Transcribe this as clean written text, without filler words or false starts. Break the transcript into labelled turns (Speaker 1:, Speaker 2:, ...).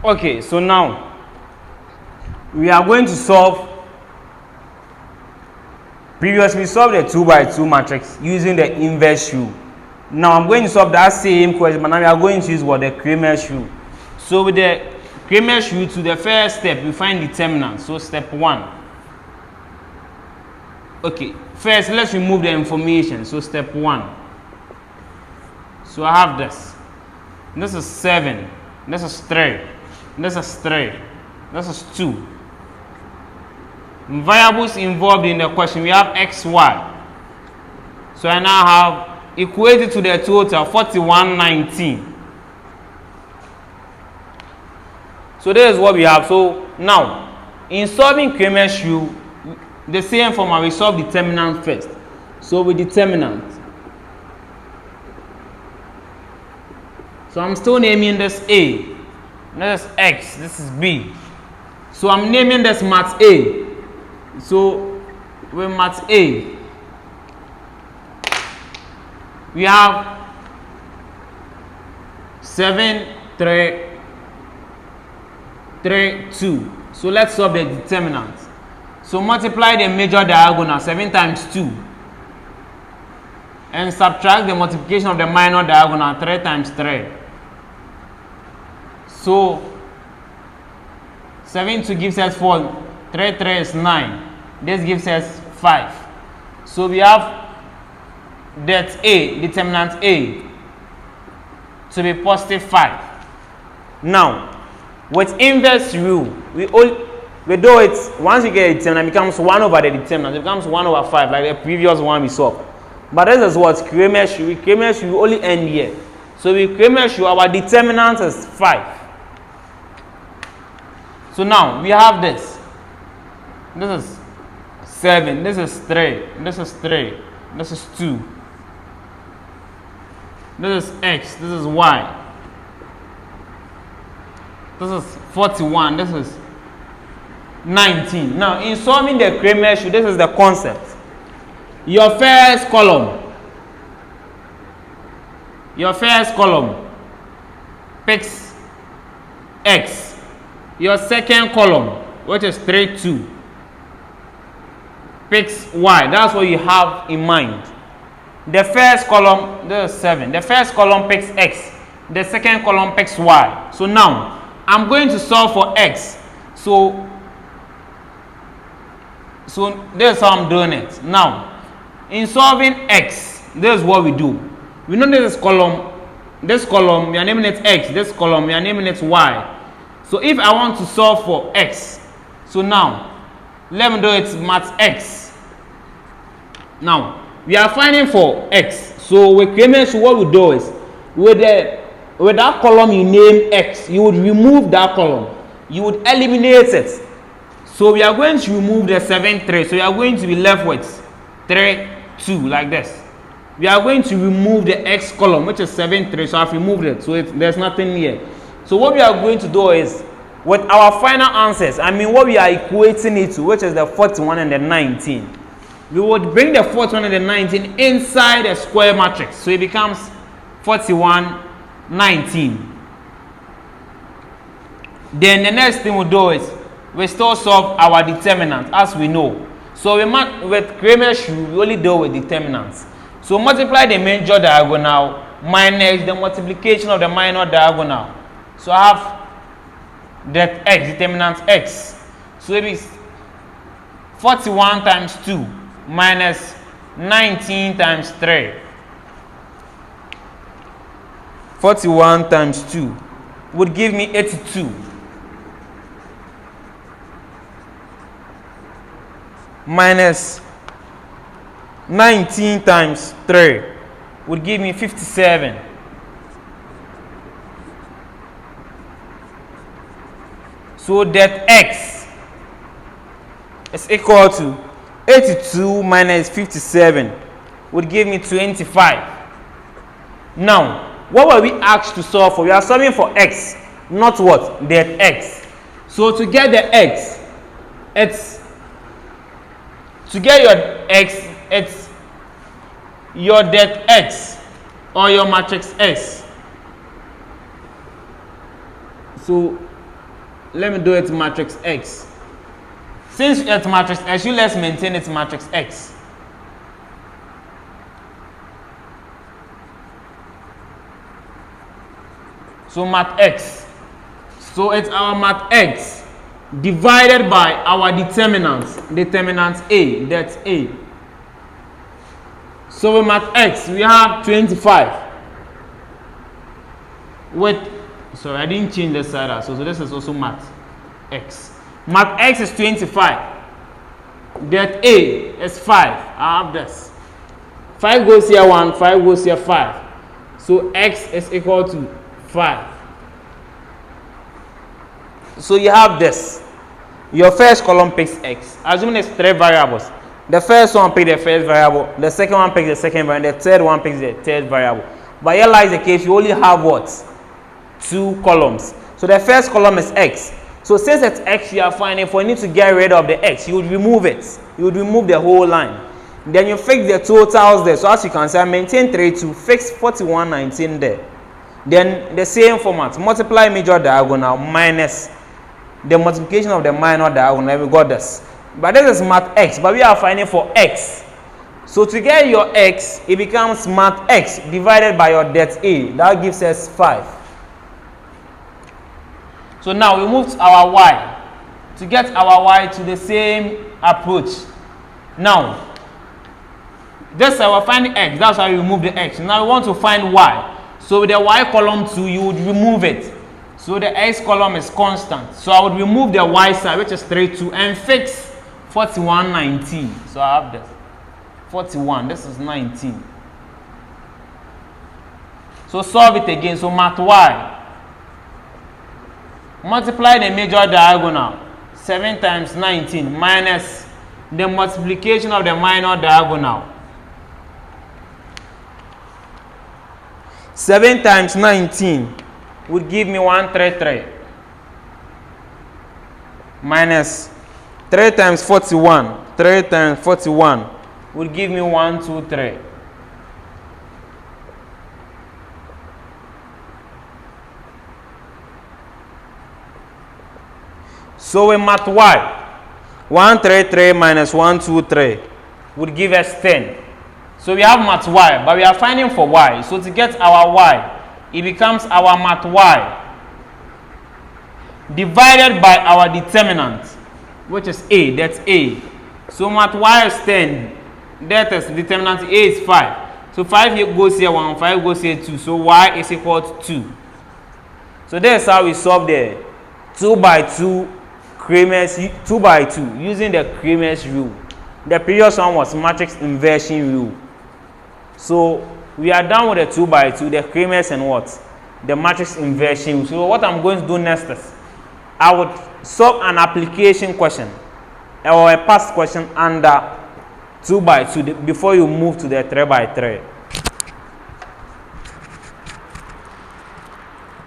Speaker 1: Okay, so now we are going to solve. Previously we solved the 2 by 2 matrix using the inverse rule. Now I'm going to solve that same question, but now we are going to use what? The Cramer's rule. So with the Cramer's rule, to the first step we find determinant. So step 1. Okay, first let's remove the information. So step 1. So I have this. This is 7. This is 3. This is 3. This is 2. Variables involved in the question, we have x, y. So I now have equated to the total 4119. So this is what we have. So now in solving Cramer's rule, the same format, we solve determinant first. So with determinant, so I'm still naming this A, this is X, this is B. So I'm naming this mat A. So with mat A, we have 7, 3, 3, 2. So let's solve the determinant. So multiply the major diagonal, 7 times 2, and subtract the multiplication of the minor diagonal, 3 times 3. So 7 2 gives us 4, 3 3 is 9. This gives us 5. So we have that A, determinant A, to be positive 5. Now, with inverse rule, we do it, once you get a determinant, it becomes 1 over the determinant. It becomes 1 over 5, like the previous one we saw. But this is what Cramer's rule. Cramer's rule only end here. So with Cramer's rule, our determinant is 5. So now we have this. This is 7. This is 3. This is 3. This is 2. This is X. This is Y. This is 41. This is 19. Now in solving the Cramer's rule, this is the concept. Your first column picks X. Your second column, which is 3 2, picks Y. That's what you have in mind. The first column, this is 7. The first column picks X. The second column picks Y. So now I'm going to solve for X. So this is how I'm doing it. Now, in solving X, this is what we do. We know this column, we are naming it X. This column, we are naming it Y. So if I want to solve for X, so now let me do it mat X. Now we are finding for X. So with Cramer's, what we do is with that column you name X, you would remove that column. You would eliminate it. So we are going to remove the 7 3. So you are going to be left with 3 2 like this. We are going to remove the X column, which is 7 3. So I've removed it. So there's nothing here. So what we are going to do is, with our final answers, what we are equating it to, which is the 41 and the 19, we would bring the 41 and the 19 inside a square matrix. So it becomes 41, 19. Then the next thing we'll do is, we still solve our determinant, as we know. So with Cramer's rule, we only deal with determinants. So multiply the major diagonal minus the multiplication of the minor diagonal. So I have that X, determinant X. So it is 41 times 2 minus 19 times 3. 41 times 2 would give me 82. Minus 19 times 3 would give me 57. So that X is equal to 82 minus 57 would give me 25. Now, what were we asked to solve for? We are solving for X, not what? That X. So to get the X, to get your X, it's your det X or your matrix S. So let me do it matrix X. Since it's matrix X, let's maintain it matrix X. So mat X. So it's our mat X divided by our determinant A, that's A. So with mat X, we have 25. Sorry, I didn't change the side out. So this is also mat X. Mat X is 25. That A is 5. I have this. 5 goes here 1, 5 goes here 5. So X is equal to 5. So you have this. Your first column picks X. Assuming it's 3 variables. The first one picks the first variable. The second one picks the second variable. The third one picks the third variable. But here lies the case, you only have what? 2 columns. So the first column is X. So since it's X you are finding, if we need to get rid of the X, you would remove it. You would remove the whole line. Then you fix the totals there. So as you can see, I maintain 32, fix 4119 there. Then the same format, multiply major diagonal minus the multiplication of the minor diagonal. We got this. But this is mat X, but we are finding for X. So to get your X, it becomes mat X divided by your det A. That gives us 5. So now we move to our Y. To get our Y to the same approach. Now, this we're finding X. That's why we remove the X. Now we want to find Y. So with the Y column 2, you would remove it. So the X column is constant. So I would remove the Y side, which is 32, and fix 4119. So I have this. 41. This is 19. So solve it again. So mat Y. Multiply the major diagonal. 7 times 19 minus the multiplication of the minor diagonal. 7 times 19 would give me 133 minus 3 times 41. 3 times 41 would give me 123. So in mat Y, 133 minus 123 would give us 10. So we have mat Y, but we are finding for Y. So to get our Y, it becomes our mat Y divided by our determinant, which is A. That's A. So mat Y is 10. That is determinant A is 5. So 5 here goes here 1, 5 goes here 2. So Y is equal to 2. So that's how we solve the 2 by 2 Cramer's 2 by 2 using the Cramer's rule. The previous one was matrix inversion rule. So we are done with the 2 by 2, the Cramer's and what? The matrix inversion. So what I'm going to do next is I would solve an application question or a past question under 2 by 2 before you move to the 3 by 3.